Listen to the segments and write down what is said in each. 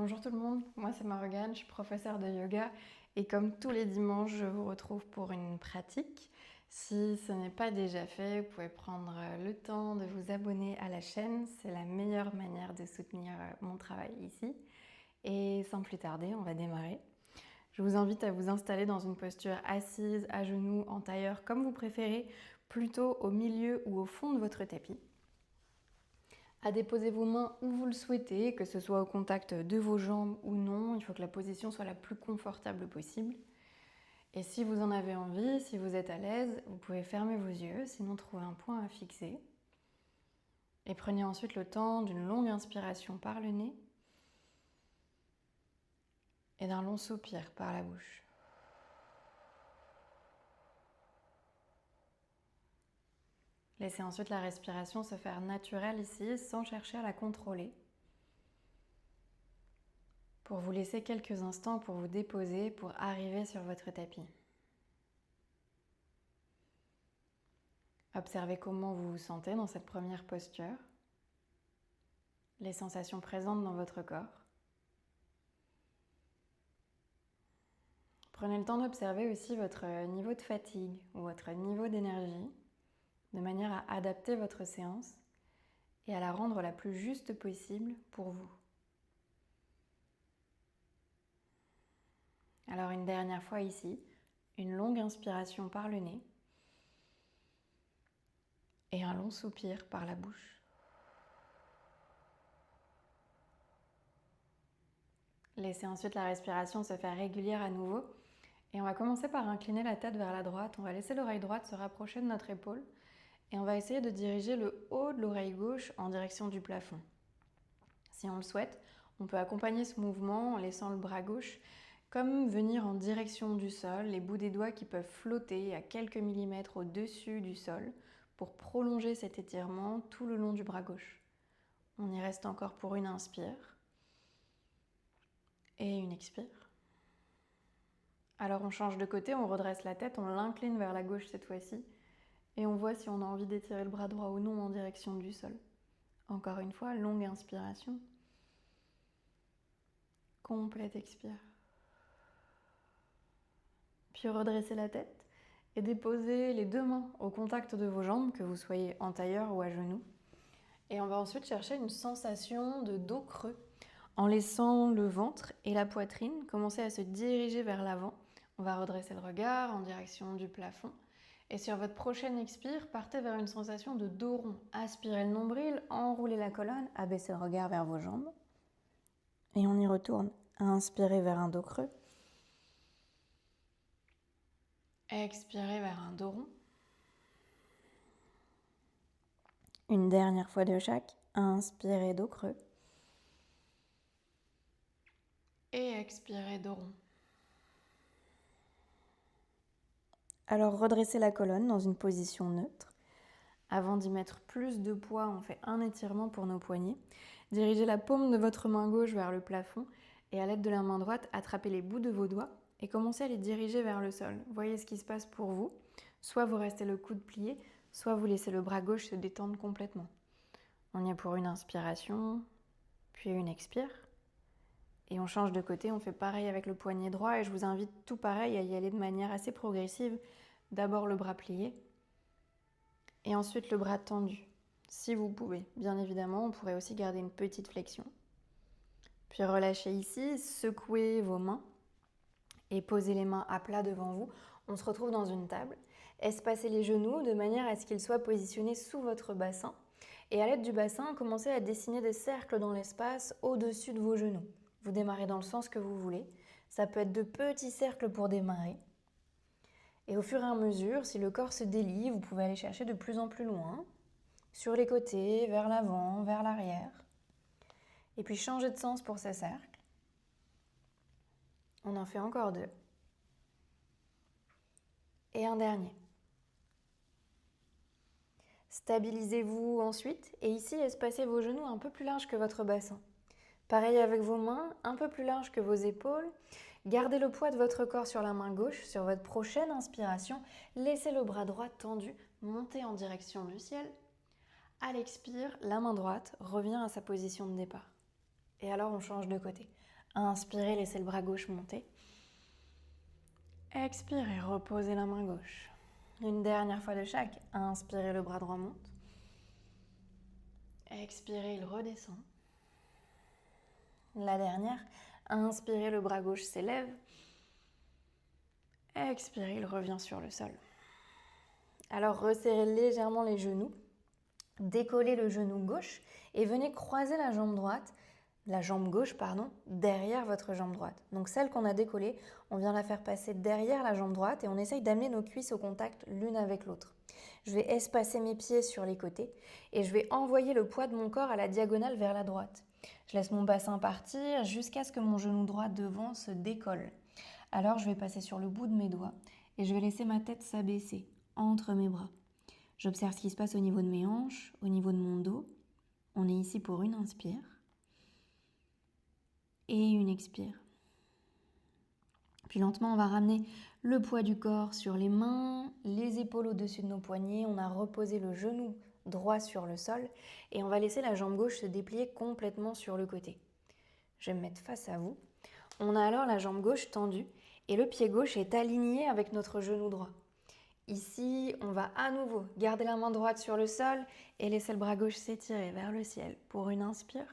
Bonjour tout le monde, moi c'est Morgane, je suis professeure de yoga et comme tous les dimanches, je vous retrouve pour une pratique. Si ce n'est pas déjà fait, vous pouvez prendre le temps de vous abonner à la chaîne, c'est la meilleure manière de soutenir mon travail ici. Et sans plus tarder, on va démarrer. Je vous invite à vous installer dans une posture assise, à genoux, en tailleur, comme vous préférez, plutôt au milieu ou au fond de votre tapis. À déposer vos mains où vous le souhaitez, que ce soit au contact de vos jambes ou non. Il faut que la position soit la plus confortable possible. Et si vous en avez envie, si vous êtes à l'aise, vous pouvez fermer vos yeux, sinon trouvez un point à fixer. Et prenez ensuite le temps d'une longue inspiration par le nez et d'un long soupir par la bouche. Laissez ensuite la respiration se faire naturelle ici, sans chercher à la contrôler. Pour vous laisser quelques instants pour vous déposer, pour arriver sur votre tapis. Observez comment vous vous sentez dans cette première posture, les sensations présentes dans votre corps. Prenez le temps d'observer aussi votre niveau de fatigue ou votre niveau d'énergie, de manière à adapter votre séance et à la rendre la plus juste possible pour vous. Alors une dernière fois ici, une longue inspiration par le nez et un long soupir par la bouche. Laissez ensuite la respiration se faire régulière à nouveau et on va commencer par incliner la tête vers la droite. On va laisser l'oreille droite se rapprocher de notre épaule et on va essayer de diriger le haut de l'oreille gauche en direction du plafond. Si on le souhaite, on peut accompagner ce mouvement en laissant le bras gauche comme venir en direction du sol, les bouts des doigts qui peuvent flotter à quelques millimètres au-dessus du sol pour prolonger cet étirement tout le long du bras gauche. On y reste encore pour une inspire et une expire. Alors on change de côté, on redresse la tête, on l'incline vers la gauche cette fois-ci et on voit si on a envie d'étirer le bras droit ou non en direction du sol. Encore une fois, longue inspiration. Complète expire. Puis redressez la tête et déposez les deux mains au contact de vos jambes, que vous soyez en tailleur ou à genoux. Et on va ensuite chercher une sensation de dos creux en laissant le ventre et la poitrine commencer à se diriger vers l'avant. On va redresser le regard en direction du plafond. Et sur votre prochaine expire, partez vers une sensation de dos rond. Aspirez le nombril, enroulez la colonne, abaissez le regard vers vos jambes. Et on y retourne. Inspirez vers un dos creux. Expirez vers un dos rond. Une dernière fois de chaque. Inspirez dos creux. Et expirez dos rond. Alors redressez la colonne dans une position neutre. Avant d'y mettre plus de poids, on fait un étirement pour nos poignets. Dirigez la paume de votre main gauche vers le plafond et à l'aide de la main droite, attrapez les bouts de vos doigts et commencez à les diriger vers le sol. Voyez ce qui se passe pour vous. Soit vous restez le coude plié, soit vous laissez le bras gauche se détendre complètement. On y est pour une inspiration, puis une expire. Et on change de côté, on fait pareil avec le poignet droit et je vous invite tout pareil à y aller de manière assez progressive. D'abord le bras plié et ensuite le bras tendu, si vous pouvez. Bien évidemment, on pourrait aussi garder une petite flexion. Puis relâchez ici, secouez vos mains et posez les mains à plat devant vous. On se retrouve dans une table. Espacez les genoux de manière à ce qu'ils soient positionnés sous votre bassin. Et à l'aide du bassin, commencez à dessiner des cercles dans l'espace au-dessus de vos genoux. Vous démarrez dans le sens que vous voulez. Ça peut être de petits cercles pour démarrer. Et au fur et à mesure, si le corps se délie, vous pouvez aller chercher de plus en plus loin, sur les côtés, vers l'avant, vers l'arrière. Et puis changer de sens pour ces cercles. On en fait encore deux. Et un dernier. Stabilisez-vous ensuite et ici, espacez vos genoux un peu plus larges que votre bassin. Pareil avec vos mains, un peu plus larges que vos épaules. Gardez le poids de votre corps sur la main gauche. Sur votre prochaine inspiration, laissez le bras droit tendu, montez en direction du ciel. À l'expire, la main droite revient à sa position de départ. Et alors on change de côté. Inspirez, laissez le bras gauche monter. Expirez, reposez la main gauche. Une dernière fois de chaque. Inspirez, le bras droit monte. Expirez, il redescend. La dernière. Inspirez, le bras gauche s'élève. Expirez, il revient sur le sol. Alors resserrez légèrement les genoux. Décollez le genou gauche et venez croiser la jambe gauche, derrière votre jambe droite. Donc celle qu'on a décollée, on vient la faire passer derrière la jambe droite et on essaye d'amener nos cuisses au contact l'une avec l'autre. Je vais espacer mes pieds sur les côtés et je vais envoyer le poids de mon corps à la diagonale vers la droite. Je laisse mon bassin partir jusqu'à ce que mon genou droit devant se décolle. Alors je vais passer sur le bout de mes doigts et je vais laisser ma tête s'abaisser entre mes bras. J'observe ce qui se passe au niveau de mes hanches, au niveau de mon dos. On est ici pour une inspire et une expire. Puis lentement, on va ramener le poids du corps sur les mains, les épaules au-dessus de nos poignets. On a reposé le genou droit sur le sol et on va laisser la jambe gauche se déplier complètement sur le côté. Je vais me mettre face à vous. On a alors la jambe gauche tendue et le pied gauche est aligné avec notre genou droit. Ici, on va à nouveau garder la main droite sur le sol et laisser le bras gauche s'étirer vers le ciel pour une inspire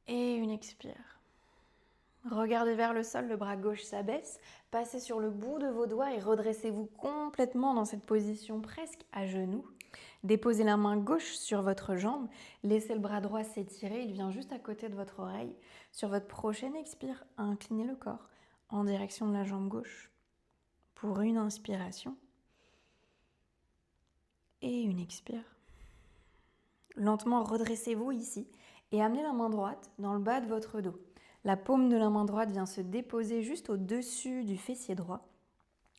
et une expire. Regardez vers le sol, le bras gauche s'abaisse, passez sur le bout de vos doigts et redressez-vous complètement dans cette position presque à genoux. Déposez la main gauche sur votre jambe, laissez le bras droit s'étirer, il vient juste à côté de votre oreille. Sur votre prochaine expire, inclinez le corps en direction de la jambe gauche pour une inspiration et une expire. Lentement, redressez-vous ici et amenez la main droite dans le bas de votre dos. La paume de la main droite vient se déposer juste au-dessus du fessier droit.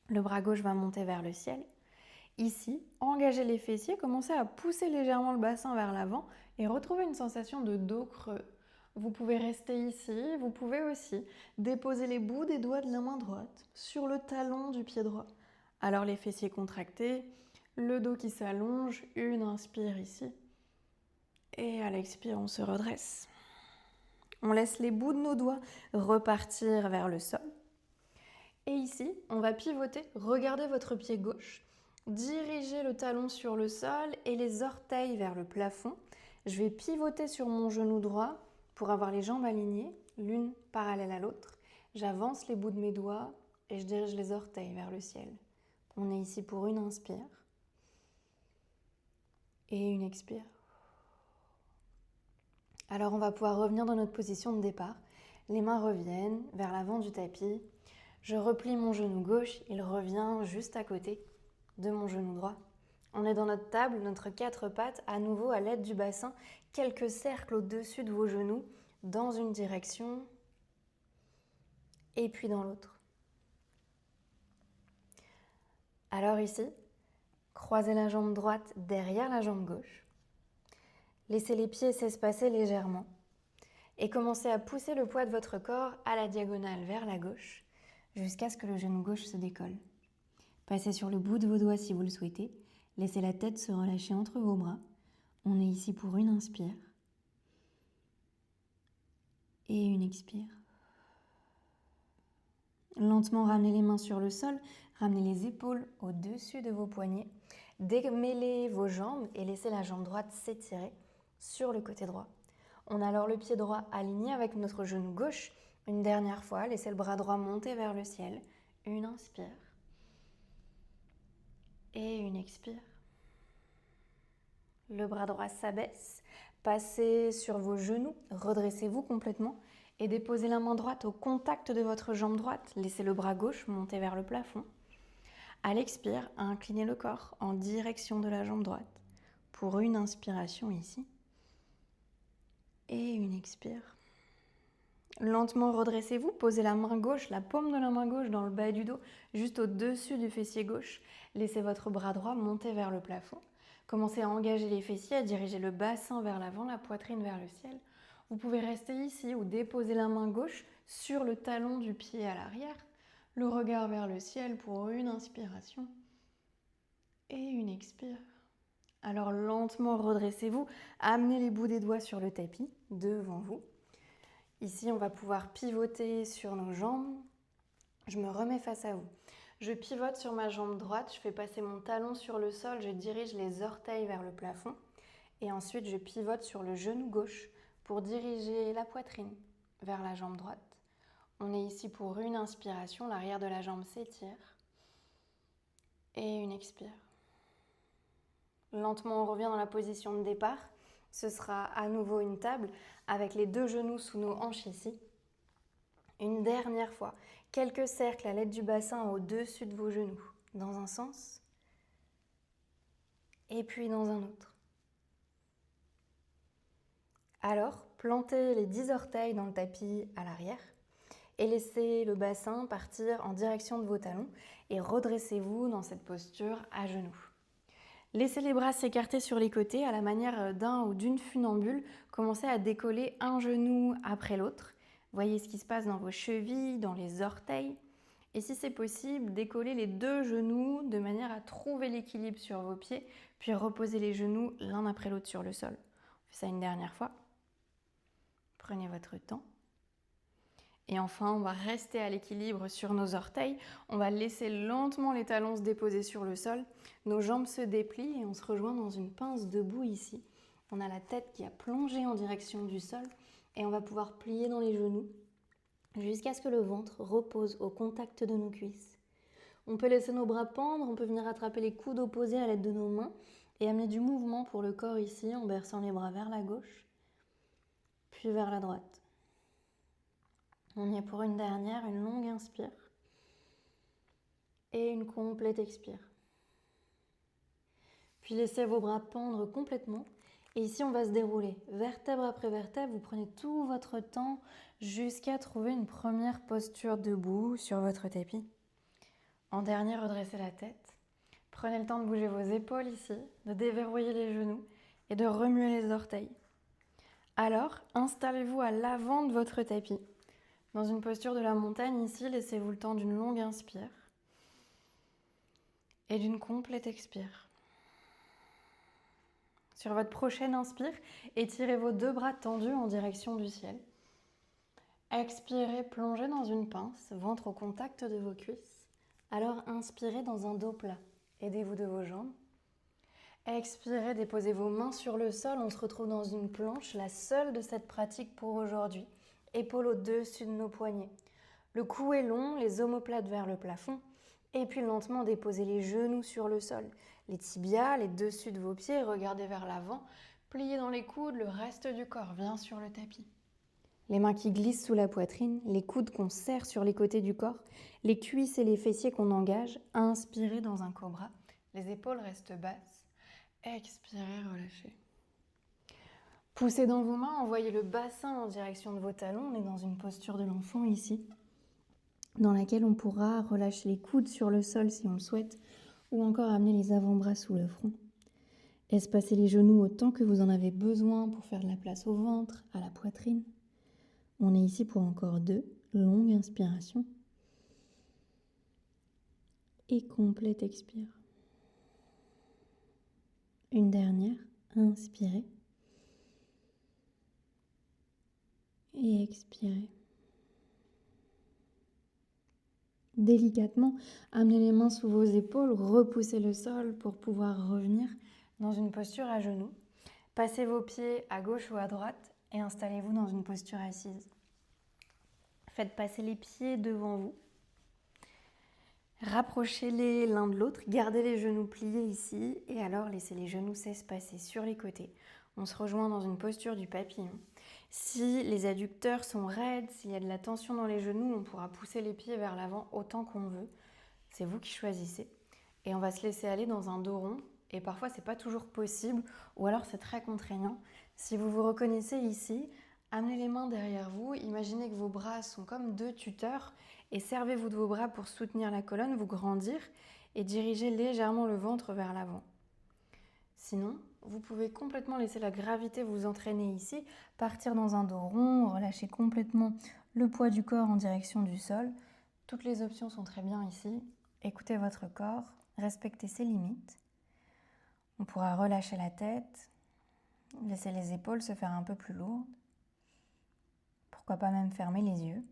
Le bras gauche va monter vers le ciel. Ici, engagez les fessiers, commencez à pousser légèrement le bassin vers l'avant et retrouvez une sensation de dos creux. Vous pouvez rester ici, vous pouvez aussi déposer les bouts des doigts de la main droite sur le talon du pied droit. Alors les fessiers contractés, le dos qui s'allonge, une inspire ici. Et à l'expire, on se redresse. On laisse les bouts de nos doigts repartir vers le sol. Et ici, on va pivoter. Regardez votre pied gauche. Dirigez le talon sur le sol et les orteils vers le plafond. Je vais pivoter sur mon genou droit pour avoir les jambes alignées, l'une parallèle à l'autre. J'avance les bouts de mes doigts et je dirige les orteils vers le ciel. On est ici pour une inspire et une expire. Alors on va pouvoir revenir dans notre position de départ. Les mains reviennent vers l'avant du tapis. Je replie mon genou gauche, il revient juste à côté de mon genou droit. On est dans notre table, notre 4 pattes, à nouveau à l'aide du bassin, quelques cercles au-dessus de vos genoux, dans une direction et puis dans l'autre. Alors ici, croisez la jambe droite derrière la jambe gauche. Laissez les pieds s'espacer légèrement et commencez à pousser le poids de votre corps à la diagonale vers la gauche jusqu'à ce que le genou gauche se décolle. Passez sur le bout de vos doigts si vous le souhaitez. Laissez la tête se relâcher entre vos bras. On est ici pour une inspire et une expire. Lentement, ramenez les mains sur le sol, ramenez les épaules au-dessus de vos poignets. Démêlez vos jambes et laissez la jambe droite s'étirer sur le côté droit. On a alors le pied droit aligné avec notre genou gauche. Une dernière fois, laissez le bras droit monter vers le ciel. Une inspire et une expire. Le bras droit s'abaisse. Passez sur vos genoux, redressez-vous complètement et déposez la main droite au contact de votre jambe droite. Laissez le bras gauche monter vers le plafond. À l'expire, inclinez le corps en direction de la jambe droite pour une inspiration ici et une expire. Lentement redressez-vous, posez la main gauche, la paume de la main gauche dans le bas du dos, juste au-dessus du fessier gauche. Laissez votre bras droit monter vers le plafond. Commencez à engager les fessiers, à diriger le bassin vers l'avant, la poitrine vers le ciel. Vous pouvez rester ici ou déposer la main gauche sur le talon du pied à l'arrière, le regard vers le ciel pour une inspiration et une expire. Alors lentement redressez-vous, amenez les bouts des doigts sur le tapis, devant vous. Ici, on va pouvoir pivoter sur nos jambes. Je me remets face à vous. Je pivote sur ma jambe droite, je fais passer mon talon sur le sol, je dirige les orteils vers le plafond. Et ensuite, je pivote sur le genou gauche pour diriger la poitrine vers la jambe droite. On est ici pour une inspiration, l'arrière de la jambe s'étire. Et une expire. Lentement, on revient dans la position de départ. Ce sera à nouveau une table avec les deux genoux sous nos hanches ici. Une dernière fois, quelques cercles à l'aide du bassin au-dessus de vos genoux, dans un sens et puis dans un autre. Alors, plantez les 10 orteils dans le tapis à l'arrière et laissez le bassin partir en direction de vos talons et redressez-vous dans cette posture à genoux. Laissez les bras s'écarter sur les côtés à la manière d'un ou d'une funambule. Commencez à décoller un genou après l'autre. Voyez ce qui se passe dans vos chevilles, dans les orteils. Et si c'est possible, décollez les deux genoux de manière à trouver l'équilibre sur vos pieds, puis reposez les genoux l'un après l'autre sur le sol. On fait ça une dernière fois. Prenez votre temps. Et enfin, on va rester à l'équilibre sur nos orteils. On va laisser lentement les talons se déposer sur le sol. Nos jambes se déplient et on se rejoint dans une pince debout ici. On a la tête qui a plongé en direction du sol et on va pouvoir plier dans les genoux jusqu'à ce que le ventre repose au contact de nos cuisses. On peut laisser nos bras pendre, on peut venir attraper les coudes opposés à l'aide de nos mains et amener du mouvement pour le corps ici en berçant les bras vers la gauche, puis vers la droite. On y est pour une dernière, une longue inspire et une complète expire. Puis laissez vos bras pendre complètement et ici on va se dérouler vertèbre après vertèbre. Vous prenez tout votre temps jusqu'à trouver une première posture debout sur votre tapis. En dernier, redressez la tête. Prenez le temps de bouger vos épaules ici, de déverrouiller les genoux et de remuer les orteils. Alors, installez-vous à l'avant de votre tapis. Dans une posture de la montagne ici, laissez-vous le temps d'une longue inspire et d'une complète expire. Sur votre prochaine inspire, étirez vos deux bras tendus en direction du ciel. Expirez, plongez dans une pince, ventre au contact de vos cuisses. Alors inspirez dans un dos plat. Aidez-vous de vos jambes. Expirez, déposez vos mains sur le sol. On se retrouve dans une planche, la seule de cette pratique pour aujourd'hui. Épaules au-dessus de nos poignets. Le cou est long, les omoplates vers le plafond. Et puis lentement déposez les genoux sur le sol. Les tibias, les dessus de vos pieds, regardez vers l'avant. Pliez dans les coudes, le reste du corps vient sur le tapis. Les mains qui glissent sous la poitrine, les coudes qu'on serre sur les côtés du corps, les cuisses et les fessiers qu'on engage. Inspirez dans un cobra. Les épaules restent basses. Expirez, relâchez. Poussez dans vos mains, envoyez le bassin en direction de vos talons. On est dans une posture de l'enfant ici, dans laquelle on pourra relâcher les coudes sur le sol si on le souhaite, ou encore amener les avant-bras sous le front. Espacez les genoux autant que vous en avez besoin pour faire de la place au ventre, à la poitrine. On est ici pour encore 2 longues inspirations et complète expire. Une dernière, inspirez et expirez. Délicatement, amenez les mains sous vos épaules, repoussez le sol pour pouvoir revenir dans une posture à genoux. Passez vos pieds à gauche ou à droite et installez-vous dans une posture assise. Faites passer les pieds devant vous. Rapprochez-les l'un de l'autre, gardez les genoux pliés ici et alors laissez les genoux s'espacer sur les côtés. On se rejoint dans une posture du papillon. Si les adducteurs sont raides, s'il y a de la tension dans les genoux, on pourra pousser les pieds vers l'avant autant qu'on veut. C'est vous qui choisissez. Et on va se laisser aller dans un dos rond. Et parfois, ce n'est pas toujours possible ou alors c'est très contraignant. Si vous vous reconnaissez ici, amenez les mains derrière vous. Imaginez que vos bras sont comme 2 tuteurs et servez-vous de vos bras pour soutenir la colonne, vous grandir et diriger légèrement le ventre vers l'avant. Sinon, vous pouvez complètement laisser la gravité vous entraîner ici, partir dans un dos rond, relâcher complètement le poids du corps en direction du sol. Toutes les options sont très bien ici. Écoutez votre corps, respectez ses limites. On pourra relâcher la tête, laisser les épaules se faire un peu plus lourdes. Pourquoi pas même fermer les yeux.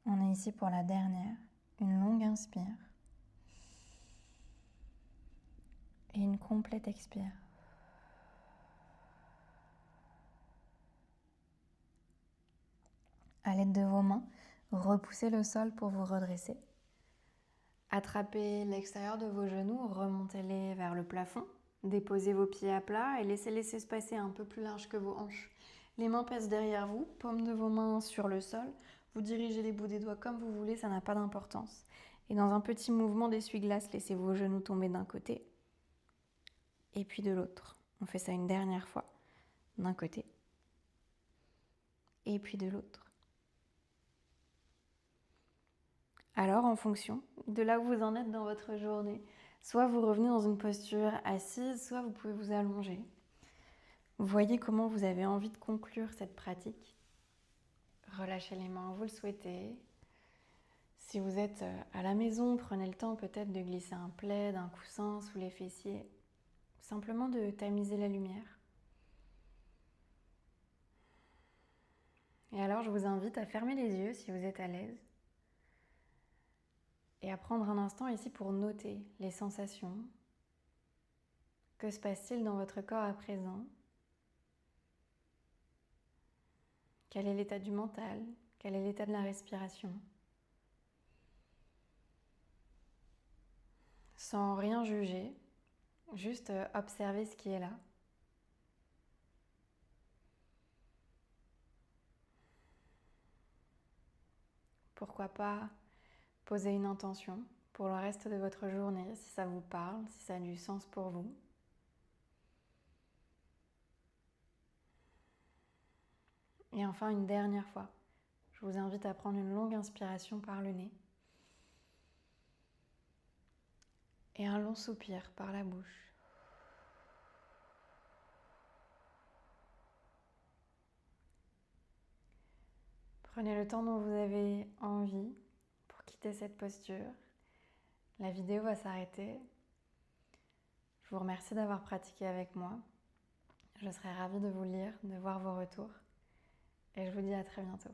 On est ici pour la dernière, une longue inspire et une complète expire. À l'aide de vos mains, repoussez le sol pour vous redresser. Attrapez l'extérieur de vos genoux, remontez-les vers le plafond. Déposez vos pieds à plat et laissez-les s'espacer un peu plus large que vos hanches. Les mains pèsent derrière vous, paume de vos mains sur le sol. Vous dirigez les bouts des doigts comme vous voulez, ça n'a pas d'importance. Et dans un petit mouvement d'essuie-glace, laissez vos genoux tomber d'un côté et puis de l'autre. On fait ça une dernière fois. D'un côté et puis de l'autre. Alors, en fonction de là où vous en êtes dans votre journée, soit vous revenez dans une posture assise, soit vous pouvez vous allonger. Vous voyez comment vous avez envie de conclure cette pratique. Relâchez les mains où vous le souhaitez. Si vous êtes à la maison, prenez le temps peut-être de glisser un plaid, un coussin sous les fessiers. Simplement de tamiser la lumière. Et alors, je vous invite à fermer les yeux si vous êtes à l'aise. Et à prendre un instant ici pour noter les sensations. Que se passe-t-il dans votre corps à présent ? Quel est l'état du mental ? Quel est l'état de la respiration ? Sans rien juger, juste observer ce qui est là. Pourquoi pas poser une intention pour le reste de votre journée, si ça vous parle, si ça a du sens pour vous. Et enfin, une dernière fois, je vous invite à prendre une longue inspiration par le nez et un long soupir par la bouche. Prenez le temps dont vous avez envie pour quitter cette posture. La vidéo va s'arrêter. Je vous remercie d'avoir pratiqué avec moi. Je serai ravie de vous lire, de voir vos retours. Et je vous dis à très bientôt.